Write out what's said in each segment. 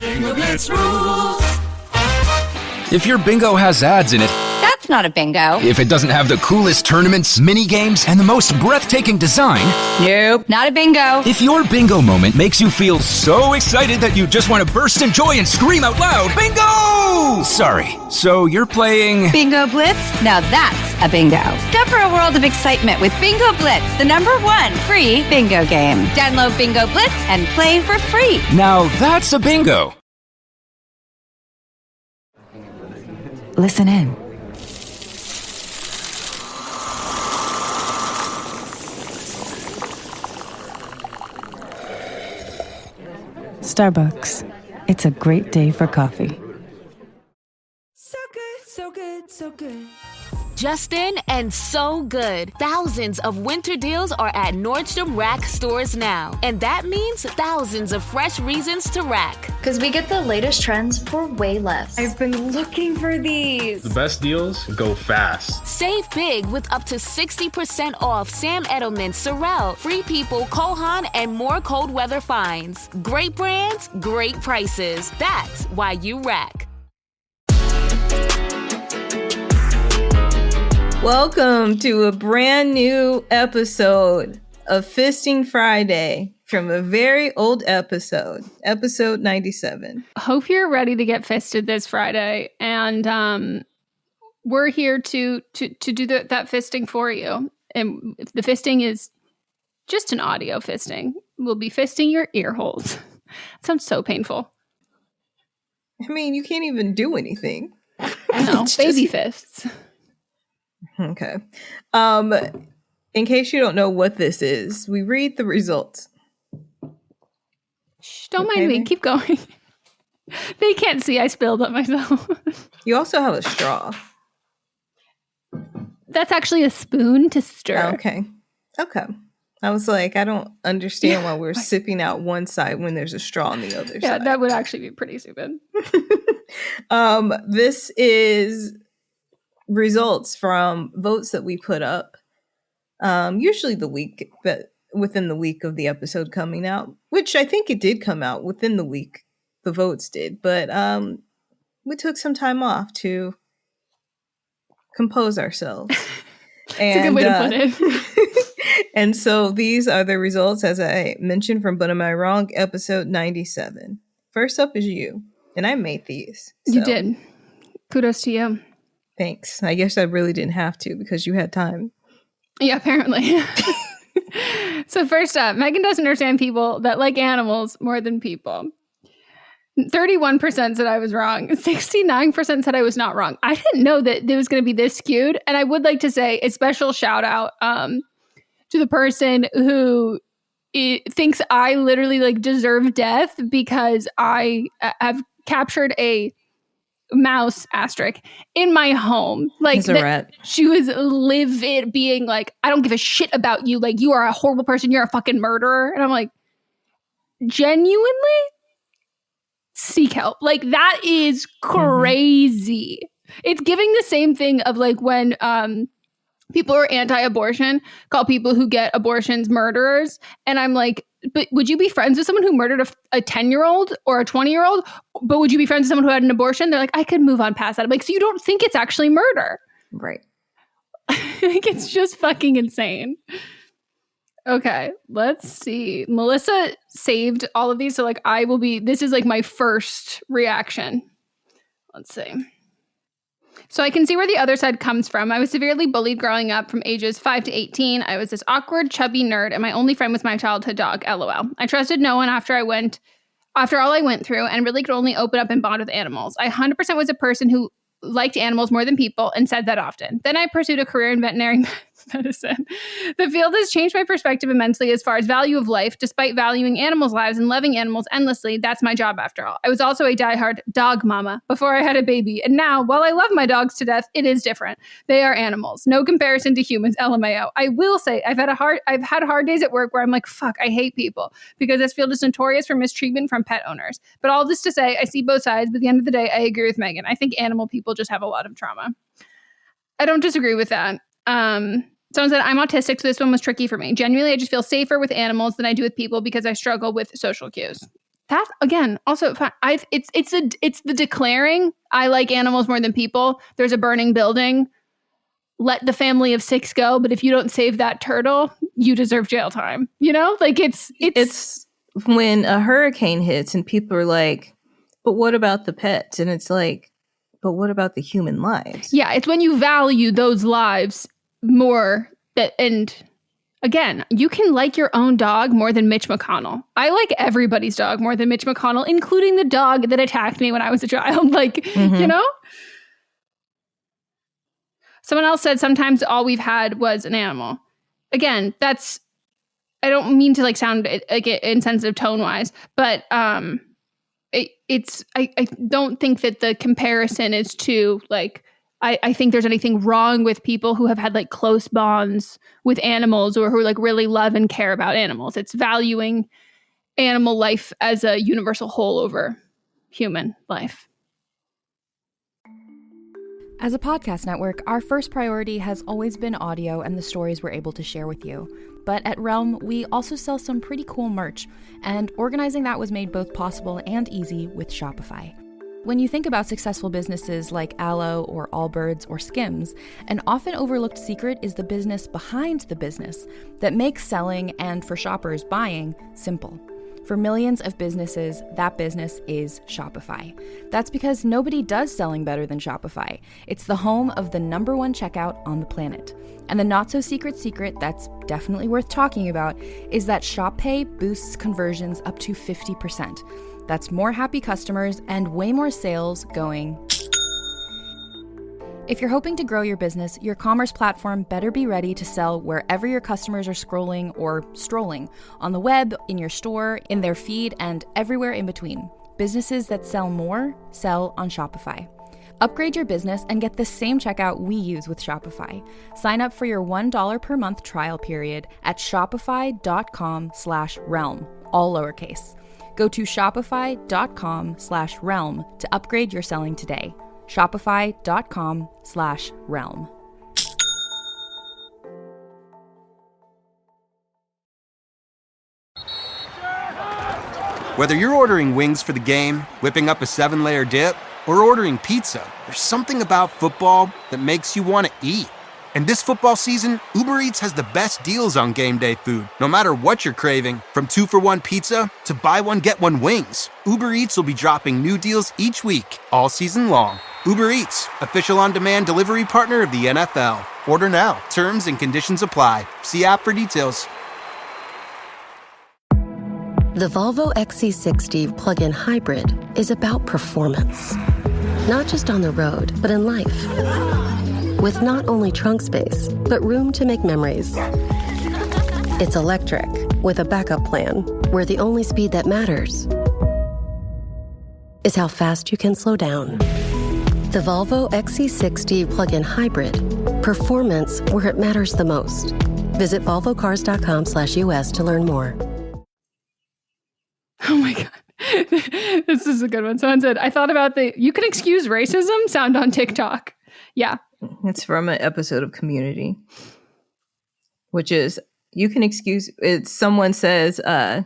Bingo Blitz rules. If your bingo has ads in it, That's not a bingo. if it doesn't have the coolest tournaments, mini games, and the most breathtaking design, Nope, not a bingo. if your bingo moment makes you feel so excited that you just want to burst in joy and scream out loud, bingo! Sorry, so you're playing... Bingo Blitz? Now that's a bingo. Discover a world of excitement with Bingo Blitz, the #1 free bingo game. Download Bingo Blitz and play for free. Now that's a bingo. Listen in. Starbucks. It's a great day for coffee. So good, so good, so good. Justin and so good. Thousands of winter deals are at Nordstrom Rack stores now. And that means thousands of fresh reasons to rack. Because we get the latest trends for way less. I've been looking for these. The best deals go fast. Save big with up to 60% off Sam Edelman, Sorel, Free People, Kohan, and more cold weather finds. Great brands, great prices. That's why you rack. Welcome to a brand new episode of Fisting Friday from a very old episode 97. Hope you're ready to get fisted this Friday, and we're here to do that fisting for you. And if the fisting is just an audio fisting, we'll be fisting your ear holes. It sounds so painful. I mean, you can't even do anything. No, baby fists. Okay. In case you don't know what this is, we read the results. Shh, don't mind me. Keep going. They can't see. I spilled it myself. You also have a straw. That's actually a spoon to stir. Okay. I was like, I don't understand why we're sipping out one side when there's a straw on the other side. Yeah, that would actually be pretty stupid. This is results from votes that we put up. Usually the week, but within the week of the episode coming out, which I think it did come out within the week. The votes did, but we took some time off to compose ourselves. That's a good way to put it. And so these are the results, as I mentioned, from But Am I Wrong, episode 97. First up is you, and I made these. So. You did. Kudos to you. Thanks. I guess I really didn't have to because you had time. Yeah, apparently. So first up, Megan doesn't understand people that like animals more than people. 31% said I was wrong. 69% said I was not wrong. I didn't know that it was going to be this skewed. And I would like to say a special shout out to the person who thinks I literally deserve death because I have captured a mouse asterisk in my home. He's a rat. She was livid, being like, I don't give a shit about you. You are a horrible person. You're a fucking murderer. And I'm like, genuinely? Seek help. That is crazy. Mm-hmm. It's giving the same thing of when people who are anti-abortion call people who get abortions murderers. And I'm like, but would you be friends with someone who murdered a 10-year-old or a 20-year-old? But would you be friends with someone who had an abortion? They're like, I could move on past that. I'm like, so you don't think it's actually murder? Right. It's just fucking insane. Okay, let's see. Melissa saved all of these. So this is my first reaction. Let's see. So I can see where the other side comes from. I was severely bullied growing up from ages 5 to 18. I was this awkward, chubby nerd, and my only friend was my childhood dog, LOL. I trusted no one after all I went through, and really could only open up and bond with animals. I 100% was a person who liked animals more than people and said that often. Then I pursued a career in veterinary medicine. The field has changed my perspective immensely as far as value of life. Despite valuing animals' lives and loving animals endlessly, that's my job after all. I was also a diehard dog mama before I had a baby. And now, while I love my dogs to death, it is different. They are animals. No comparison to humans, LMAO. I will say I've had hard days at work where I'm like, fuck, I hate people, because this field is notorious for mistreatment from pet owners. But all this to say, I see both sides, but at the end of the day, I agree with Megan. I think animal people just have a lot of trauma. I don't disagree with that. Someone said, I'm autistic, so this one was tricky for me. Genuinely, I just feel safer with animals than I do with people because I struggle with social cues. That again, also it's the declaring I like animals more than people. There's a burning building. Let the family of 6 go, but if you don't save that turtle, you deserve jail time. You know, like it's when a hurricane hits and people are like, "But what about the pets?" And it's like, "But what about the human lives?" Yeah, it's when you value those lives more that and. Again, you can like your own dog more than Mitch McConnell. I like everybody's dog more than Mitch McConnell, including the dog that attacked me when I was a child. Like, you know? Someone else said sometimes all we've had was an animal. Again, that's, I don't mean to like sound like insensitive tone-wise, but I don't think that the comparison is to like, I think there's anything wrong with people who have had like close bonds with animals or who like really love and care about animals. It's valuing animal life as a universal whole over human life. As a podcast network, our first priority has always been audio and the stories we're able to share with you. But at Realm, we also sell some pretty cool merch, and organizing that was made both possible and easy with Shopify. When you think about successful businesses like Aloe or Allbirds or Skims, an often overlooked secret is the business behind the business that makes selling and, for shoppers, buying simple. For millions of businesses, that business is Shopify. That's because nobody does selling better than Shopify. It's the home of the #1 checkout on the planet. And the not-so-secret secret that's definitely worth talking about is that Shop Pay boosts conversions up to 50%. That's more happy customers and way more sales going. If you're hoping to grow your business, your commerce platform better be ready to sell wherever your customers are scrolling or strolling, on the web, in your store, in their feed, and everywhere in between. Businesses that sell more, sell on Shopify. Upgrade your business and get the same checkout we use with Shopify. Sign up for your $1 per month trial period at shopify.com/realm, all lowercase. Go to shopify.com/realm to upgrade your selling today. Shopify.com/realm. Whether you're ordering wings for the game, whipping up a 7-layer dip, or ordering pizza, there's something about football that makes you want to eat. And this football season, Uber Eats has the best deals on game day food. No matter what you're craving, from 2-for-1 pizza to buy one, get one wings, Uber Eats will be dropping new deals each week, all season long. Uber Eats, official on-demand delivery partner of the NFL. Order now. Terms and conditions apply. See app for details. The Volvo XC60 plug-in hybrid is about performance. Not just on the road, but in life. With not only trunk space, but room to make memories. It's electric, with a backup plan, where the only speed that matters is how fast you can slow down. The Volvo XC60 plug-in hybrid. Performance where it matters the most. Visit volvocars.com/US to learn more. Oh my God. This is a good one. Someone said, I thought about you can excuse racism sound on TikTok. Yeah. It's from an episode of Community, which is, you can excuse, someone says, I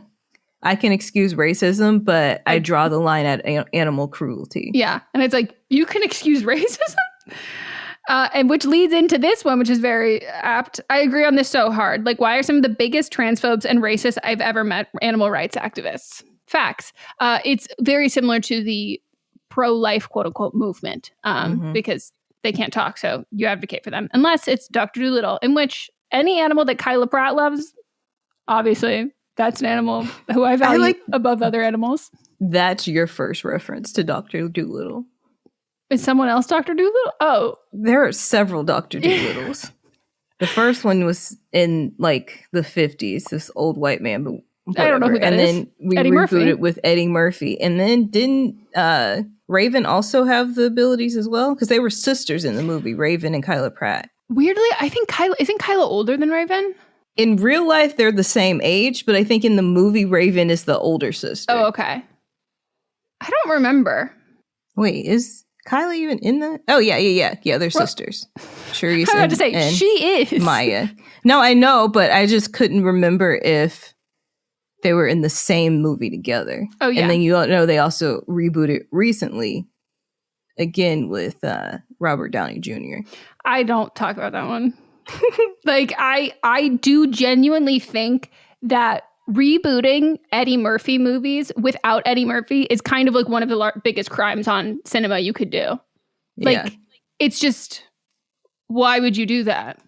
can excuse racism, but I draw the line at animal cruelty. Yeah. And it's like, you can excuse racism? And which leads into this one, which is very apt. I agree on this so hard. Like, why are some of the biggest transphobes and racists I've ever met animal rights activists? Facts. It's very similar to the pro-life, quote unquote, movement, because they can't talk. So you advocate for them. Unless it's Dr. Dolittle, in which any animal that Kyla Pratt loves, obviously, that's an animal who I value above other animals. That's your first reference to Dr. Dolittle. Is someone else Dr. Dolittle? Oh. There are several Dr. Dolittles. The first one was in like the 50s, this old white man, but whatever. I don't know who that is. And then we Eddie rebooted Murphy. it with Eddie Murphy. And then didn't Raven also have the abilities as well? Because they were sisters in the movie, Raven and Kyla Pratt. Weirdly, I think isn't Kyla older than Raven? In real life, they're the same age, but I think in the movie, Raven is the older sister. Oh, okay. I don't remember. Wait, is Kyla even in the? Oh, yeah, they're sisters. Charisse I was about to say, she is. Maya. No, I know, but I just couldn't remember if they were in the same movie together. Oh, yeah. And then you know they also rebooted recently, again with Robert Downey Jr. I don't talk about that one. Like, I do genuinely think that rebooting Eddie Murphy movies without Eddie Murphy is kind of like one of the biggest crimes on cinema you could do. Like, it's just, why would you do that?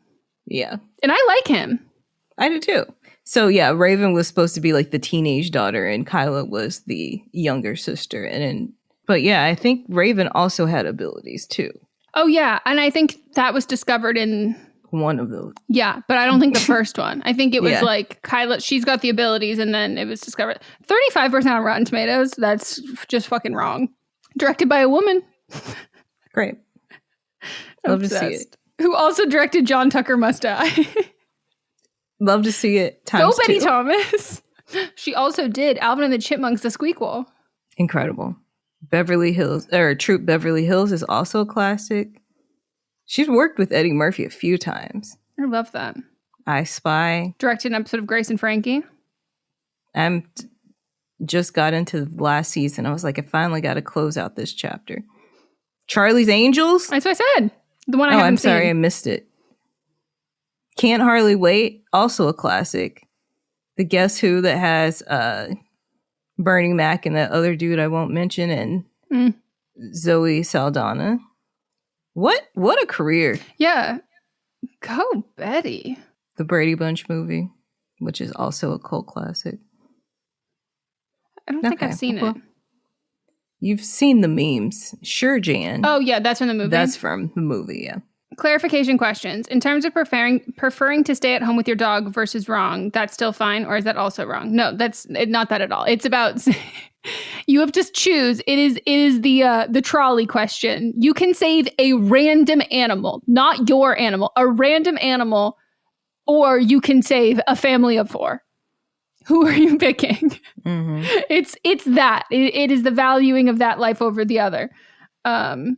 Yeah. And I like him. I do too. So yeah, Raven was supposed to be like the teenage daughter and Kyla was the younger sister. But yeah, I think Raven also had abilities too. Oh yeah, and I think that was discovered in one of those. Yeah, but I don't think the first one. I think it was like Kyla, she's got the abilities, and then it was discovered. 35% on Rotten Tomatoes. That's just fucking wrong. Directed by a woman. Great. Love to see it. Who also directed John Tucker Must Die. Love to see it. Go Betty Thomas. She also did Alvin and the Chipmunks, The Squeakquel. Incredible. Beverly Hills, or Troop Beverly Hills is also a classic. She's worked with Eddie Murphy a few times. I love that. I Spy. Directed an episode of Grace and Frankie. Just got into the last season. I was like, I finally got to close out this chapter. Charlie's Angels. That's what I said. The one I haven't seen. I'm sorry, I missed it. Can't Hardly Wait, also a classic. The Guess Who that has Bernie Mac and that other dude I won't mention, and Zoe Saldana. What a career. Yeah. Go Betty. The Brady Bunch movie, which is also a cult classic. I don't think I've seen it. You've seen the memes. Sure, Jan. Oh, yeah, that's from the movie? That's from the movie, yeah. Clarification questions. In terms of preferring to stay at home with your dog versus wrong, that's still fine, or is that also wrong? No, that's not that at all. It's about you have to choose. It is the trolley question. You can save a random animal, not your animal, a random animal, or you can save a family of 4. Who are you picking? Mm-hmm. It's that. It is the valuing of that life over the other. And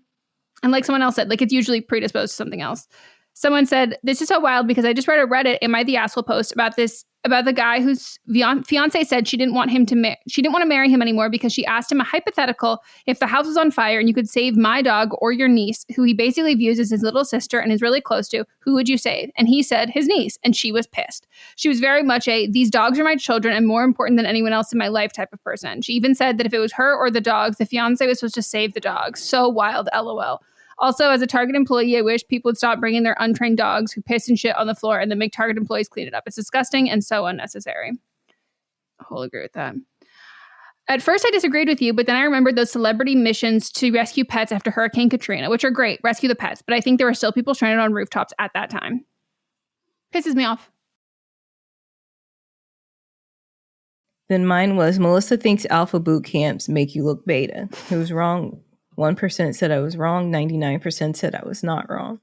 like someone else said, like it's usually predisposed to something else. Someone said, this is so wild because I just read a Reddit Am I the Asshole post about the guy whose fiance said she didn't want to marry him anymore because she asked him a hypothetical, if the house was on fire and you could save my dog or your niece, who he basically views as his little sister and is really close to, who would you save? And he said his niece, and she was pissed. She was very much these dogs are my children and more important than anyone else in my life type of person. She even said that if it was her or the dogs, the fiance was supposed to save the dogs. So wild, LOL. Also, as a Target employee, I wish people would stop bringing their untrained dogs who piss and shit on the floor and then make Target employees clean it up. It's disgusting and so unnecessary. I wholly agree with that. At first, I disagreed with you, but then I remembered those celebrity missions to rescue pets after Hurricane Katrina, which are great, rescue the pets, but I think there were still people stranded on rooftops at that time. Pisses me off. Then mine was, Melissa thinks alpha boot camps make you look beta. It was wrong. 1% said I was wrong. 99% said I was not wrong.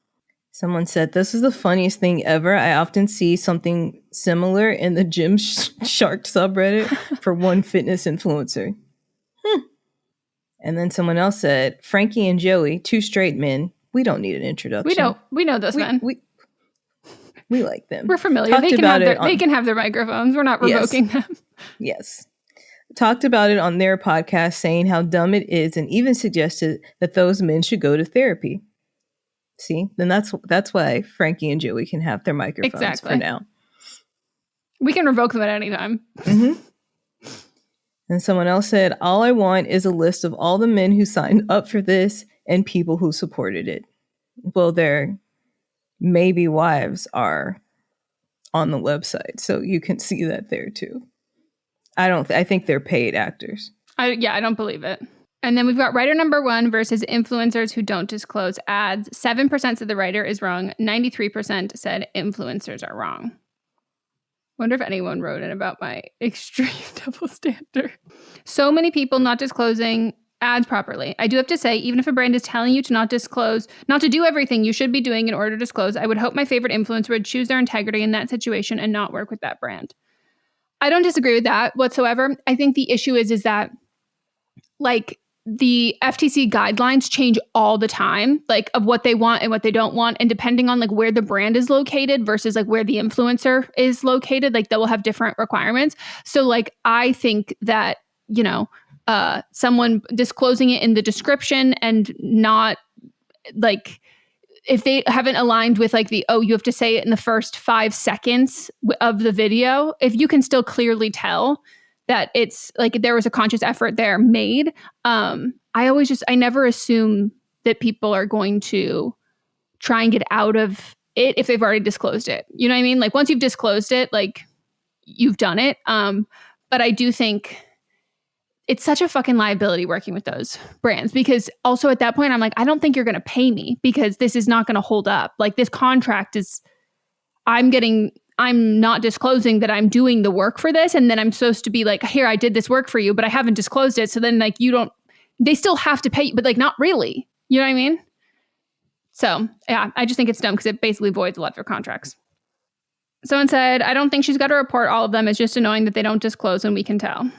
Someone said, this is the funniest thing ever. I often see something similar in the Gymshark subreddit for one fitness influencer. And then someone else said, Frankie and Joey, 2 straight men. We don't need an introduction. We know those men. We like them. We're familiar. They can have their microphones. We're not revoking them. Yes. Talked about it on their podcast, saying how dumb it is, and even suggested that those men should go to therapy. See, then that's why Frankie and Joey can have their microphones for now. We can revoke them at any time. Mm-hmm. And someone else said, all I want is a list of all the men who signed up for this and people who supported it. Well, their maybe wives are on the website, so you can see that there too. I think they're paid actors. I don't believe it. And then we've got writer number 1 versus influencers who don't disclose ads. 7% said the writer is wrong. 93% said influencers are wrong. Wonder if anyone wrote in about my extreme double standard. So many people not disclosing ads properly. I do have to say, even if a brand is telling you to not disclose, not to do everything you should be doing in order to disclose, I would hope my favorite influencer would choose their integrity in that situation and not work with that brand. I don't disagree with that whatsoever. I think the issue is that like the FTC guidelines change all the time, like of what they want and what they don't want. And depending on like where the brand is located versus like where the influencer is located, like they will have different requirements. So like, I think that, you know, someone disclosing it in the description and not like, if they haven't aligned with like the, you have to say it in the first 5 seconds of the video, if you can still clearly tell that it's like there was a conscious effort there made. I never assume that people are going to try and get out of it if they've already disclosed it. You know what I mean? Like once you've disclosed it, like you've done it. But I do think it's such a fucking liability working with those brands, because also at that point, I'm like, I don't think you're going to pay me because this is not going to hold up. Like this contract is, I'm not disclosing that I'm doing the work for this. And then I'm supposed to be like, here, I did this work for you, but I haven't disclosed it. So then like they still have to pay you, but like not really. You know what I mean? So yeah, I just think it's dumb because it basically voids a lot of their contracts. Someone said, I don't think she's got to report all of them. It's just annoying that they don't disclose and we can tell.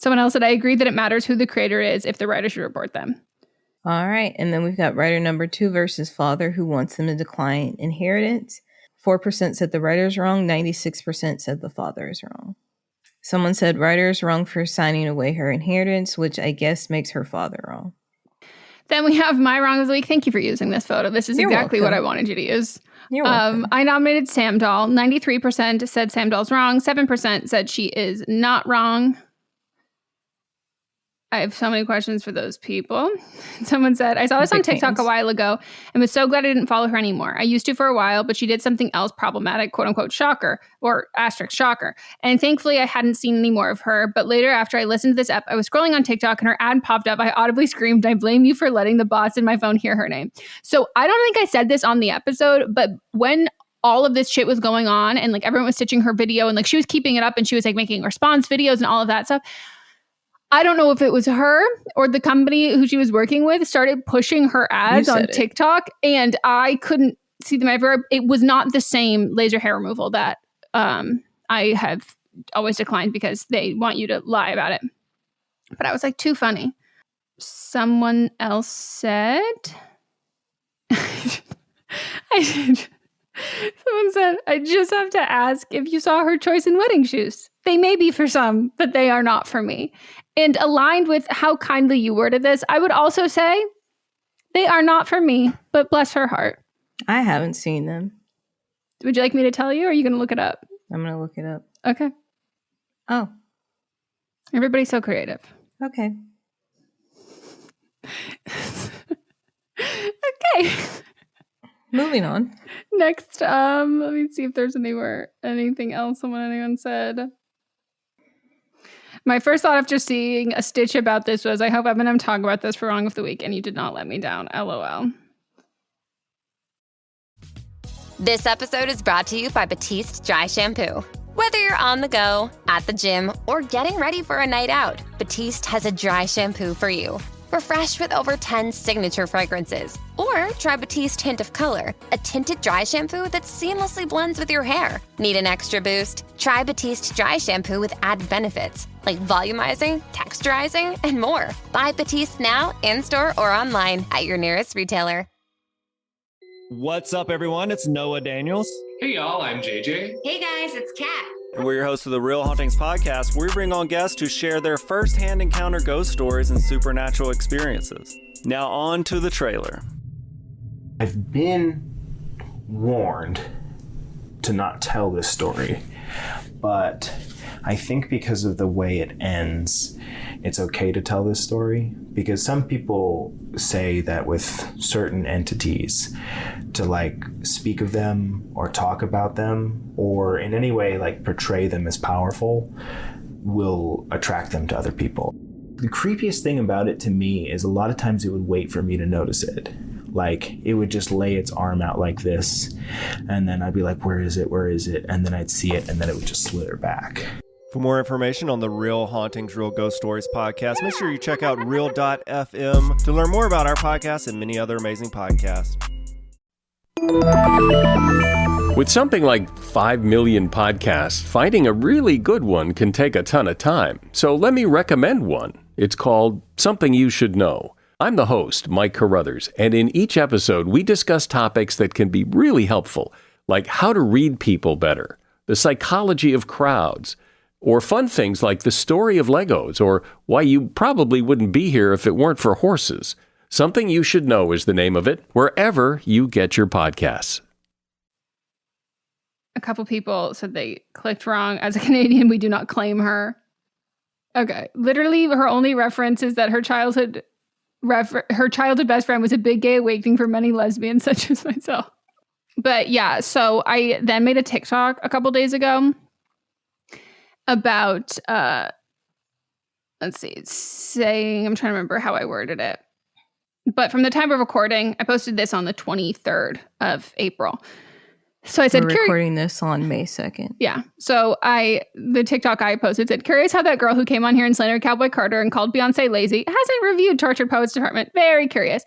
Someone else said, I agree that it matters who the creator is if the writer should report them. All right. And then we've got writer number 2 versus father who wants them to decline inheritance. 4% said the writer's wrong. 96% said the father is wrong. Someone said writer is wrong for signing away her inheritance, which I guess makes her father wrong. Then we have my wrong of the week. Thank you for using this photo. This is exactly what I wanted you to use. You're welcome. I nominated Sam Doll. 93% said Sam Doll's wrong. 7% said she is not wrong. I have so many questions for those people. Someone said, I saw this on TikTok a while ago and was so glad I didn't follow her anymore. I used to for a while, but she did something else problematic, quote unquote, shocker, or asterisk shocker. And thankfully I hadn't seen any more of her. But later after I listened to this I was scrolling on TikTok and her ad popped up. I audibly screamed, I blame you for letting the bots in my phone hear her name. So I don't think I said this on the episode, but when all of this shit was going on and like everyone was stitching her video and like she was keeping it up and she was like making response videos and all of that stuff, I don't know if it was her or the company who she was working with started pushing her ads on TikTok and I couldn't see them ever. It was not the same laser hair removal that I have always declined because they want you to lie about it. But I was like, too funny. Someone else said... Someone said, I just have to ask if you saw her choice in wedding shoes. They may be for some, but they are not for me. And aligned with how kindly you worded this, I would also say they are not for me, but bless her heart. I haven't seen them. Would you like me to tell you or are you going to look it up? I'm going to look it up. Okay. Oh. Everybody's so creative. Okay. Okay. Moving on. Next, let me see if there's anything else anyone said. My first thought after seeing a stitch about this was, I hope Eminem talk about this for Wrong of the Week, and you did not let me down. LOL. This episode is brought to you by Batiste Dry Shampoo. Whether you're on the go, at the gym, or getting ready for a night out, Batiste has a dry shampoo for you. Refresh with over 10 signature fragrances. Or try Batiste Hint of Color, a tinted dry shampoo that seamlessly blends with your hair. Need an extra boost? Try Batiste Dry Shampoo with added benefits like volumizing, texturizing, and more. Buy Batiste now, in-store or online at your nearest retailer. What's up, everyone? It's Noah Daniels. Hey, y'all. I'm JJ. Hey, guys. It's Kat. And we're your hosts of the Real Hauntings podcast, where we bring on guests who share their first-hand encounter ghost stories and supernatural experiences. Now on to the trailer. I've been warned to not tell this story, but I think because of the way it ends, it's okay to tell this story, because some people say that with certain entities, to like speak of them or talk about them or in any way like portray them as powerful will attract them to other people. The creepiest thing about it to me is a lot of times it would wait for me to notice it. Like it would just lay its arm out like this, and then I'd be like, where is it? Where is it? And then I'd see it, and then it would just slither back. For more information on the Real Hauntings, Real Ghost Stories podcast, make sure you check out Real.fm to learn more about our podcast and many other amazing podcasts. With something like 5 million podcasts, finding a really good one can take a ton of time. So let me recommend one. It's called Something You Should Know. I'm the host, Mike Carruthers, and in each episode, we discuss topics that can be really helpful, like how to read people better, the psychology of crowds, or fun things like the story of Legos, or why you probably wouldn't be here if it weren't for horses. Something You Should Know is the name of it, wherever you get your podcasts. A couple people said they clicked wrong. As a Canadian, we do not claim her. Okay. Literally, her only reference is that her childhood best friend was a big gay awakening for many lesbians such as myself. But yeah, so I then made a TikTok a couple days ago about, let's see, saying, I'm trying to remember how I worded it. But from the time of recording, I posted this on the 23rd of April. So I said, we're recording this on May 2nd. Yeah. So the TikTok I posted said, curious how that girl who came on here and slandered Cowboy Carter and called Beyonce lazy hasn't reviewed Tortured Poets Department. Very curious.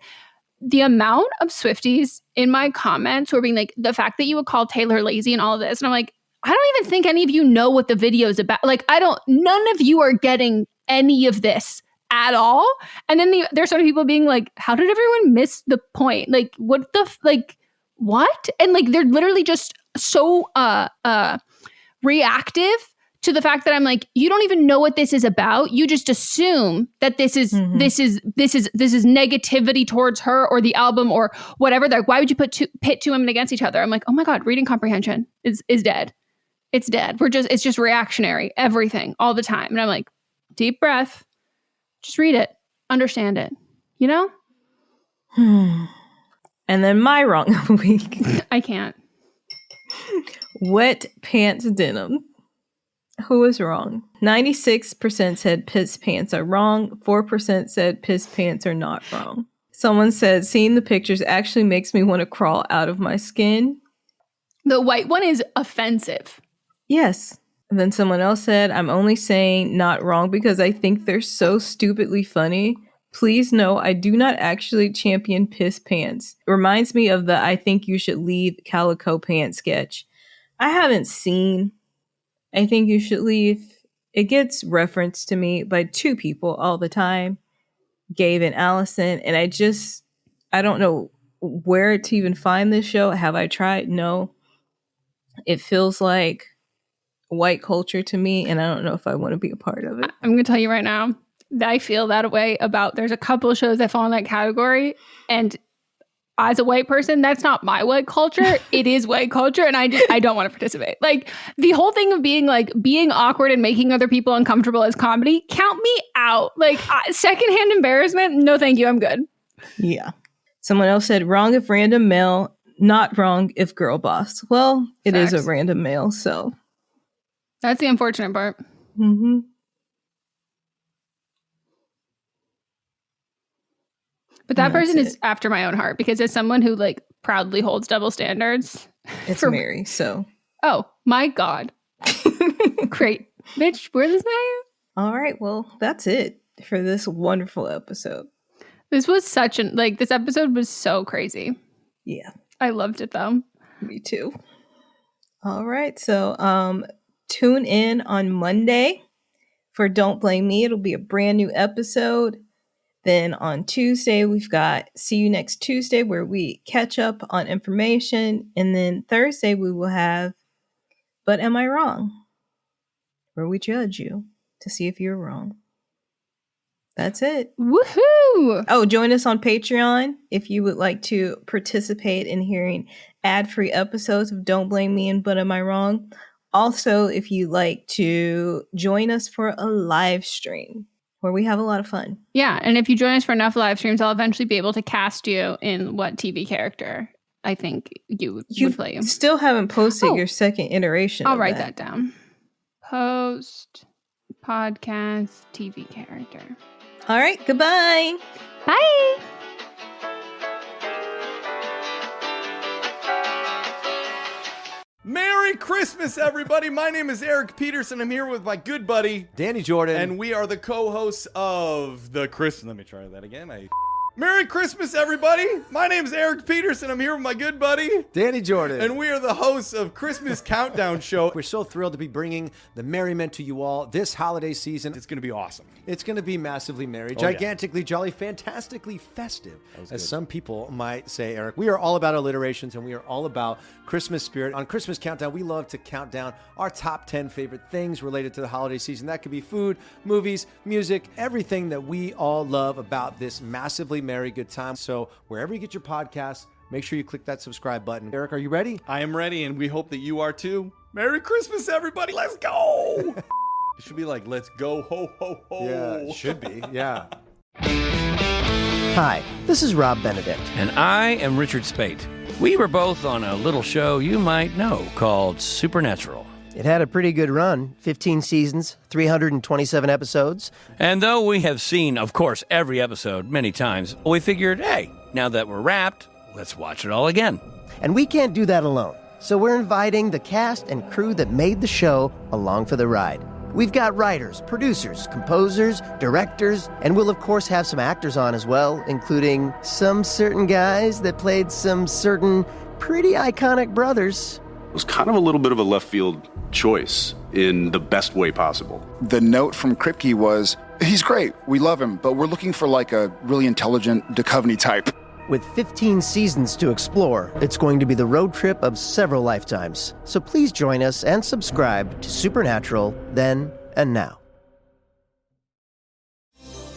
The amount of Swifties in my comments were being like, the fact that you would call Taylor lazy and all of this. And I'm like, I don't even think any of you know what the video is about. Like, none of you are getting any of this at all. And then there's sort of people being like, how did everyone miss the point? Like, what? And like, they're literally just so reactive to the fact that I'm like, you don't even know what this is about. You just assume that this is negativity towards her or the album or whatever. Like, why would you pit two women against each other? I'm like, oh my God, reading comprehension is dead. It's dead. It's just reactionary, everything, all the time. And I'm like, deep breath, just read it, understand it, you know? And then my wrong of the week. I can't. Wet pants denim. Who was wrong? 96% said piss pants are wrong. 4% said piss pants are not wrong. Someone said, seeing the pictures actually makes me want to crawl out of my skin. The white one is offensive. Yes. And then someone else said, I'm only saying not wrong because I think they're so stupidly funny. Please know I do not actually champion piss pants. It reminds me of the I think you should leave calico pants sketch. I haven't seen I think you should leave. It gets referenced to me by two people all the time, Gabe and Allison. And I don't know where to even find this show. Have I tried? No. It feels like white culture to me, and I don't know if I want to be a part of it. I'm going to tell you right now, I feel that way about, there's a couple of shows that fall in that category, and as a white person, that's not my white culture. It is white culture, and I don't want to participate. Like, the whole thing of being awkward and making other people uncomfortable as comedy, count me out. Like, secondhand embarrassment, no thank you, I'm good. Yeah. Someone else said, wrong if random male, not wrong if girl boss. Well, it Facts. is a random male, so. That's the unfortunate part. Mm-hmm. But that person is after my own heart, because as someone who like proudly holds double standards. It's Mary, so. Oh my God. Great. Bitch, where's this guy? All right, well, that's it for this wonderful episode. This was this episode was so crazy. Yeah. I loved it though. Me too. All right, so tune in on Monday for Don't Blame Me. It'll be a brand new episode. Then on Tuesday, we've got See You Next Tuesday, where we catch up on information. And then Thursday, we will have But Am I Wrong? Where we judge you to see if you're wrong. That's it. Woohoo! Oh, join us on Patreon if you would like to participate in hearing ad-free episodes of Don't Blame Me and But Am I Wrong? Also, if you'd like to join us for a live stream where we have a lot of fun. Yeah, and if you join us for enough live streams, I'll eventually be able to cast you in what TV character I think you would play you. Still haven't posted your second iteration. I'll write that down. Post podcast TV character. All right, goodbye. Bye. Merry Christmas, everybody. My name is Eric Peterson. I'm here with my good buddy, Danny Jordan. And we are the co-hosts of the Let me try that again. Merry Christmas, everybody! My name is Eric Peterson. I'm here with my good buddy, Danny Jordan. And we are the hosts of Christmas Countdown Show. We're so thrilled to be bringing the merriment to you all this holiday season. It's going to be awesome. It's going to be massively merry, gigantically jolly, fantastically festive, as some people might say, Eric. We are all about alliterations, and we are all about Christmas spirit. On Christmas Countdown, we love to count down our top 10 favorite things related to the holiday season. That could be food, movies, music, everything that we all love about this massively merry good time. So wherever you get your podcasts, make sure you click that subscribe button. Eric, are you ready? I am ready, and we hope that you are too. Merry Christmas, everybody! Let's go! It should be like, let's go, ho, ho, ho. Yeah, it should be, yeah. Hi, this is Rob Benedict. And I am Richard Spate. We were both on a little show you might know called Supernatural. It had a pretty good run, 15 seasons, 327 episodes. And though we have seen, of course, every episode many times, we figured, hey, now that we're wrapped, let's watch it all again. And we can't do that alone. So we're inviting the cast and crew that made the show along for the ride. We've got writers, producers, composers, directors, and we'll of course have some actors on as well, including some certain guys that played some certain pretty iconic brothers. It was kind of a little bit of a left field choice in the best way possible. The note from Kripke was, he's great, we love him, but we're looking for like a really intelligent Duchovny type. With 15 seasons to explore, it's going to be the road trip of several lifetimes. So please join us and subscribe to Supernatural then and now.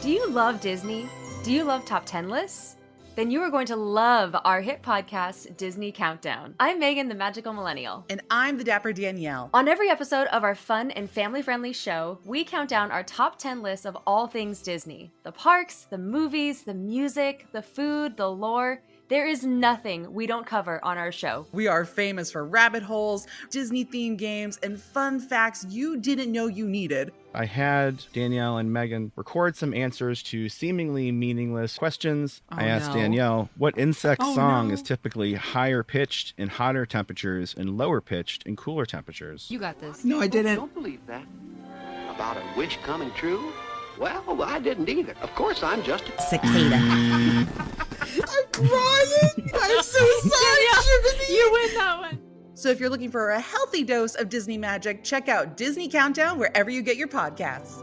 Do you love Disney? Do you love top 10 lists? Then you are going to love our hit podcast, Disney Countdown. I'm Megan, the Magical Millennial. And I'm the Dapper Danielle. On every episode of our fun and family-friendly show, we count down our top 10 lists of all things Disney. The parks, the movies, the music, the food, the lore. There is nothing we don't cover on our show. We are famous for rabbit holes, Disney-themed games, and fun facts you didn't know you needed. I had Danielle and Megan record some answers to seemingly meaningless questions. I asked Danielle what insect song is typically higher pitched in hotter temperatures and lower pitched in cooler temperatures. You got this. No, I didn't. Don't believe that. About a wish coming true? Well, I didn't either. Of course, I'm just a cicada. I'm crying. I'm so sorry. You win that one. So if you're looking for a healthy dose of Disney magic, check out Disney Countdown wherever you get your podcasts.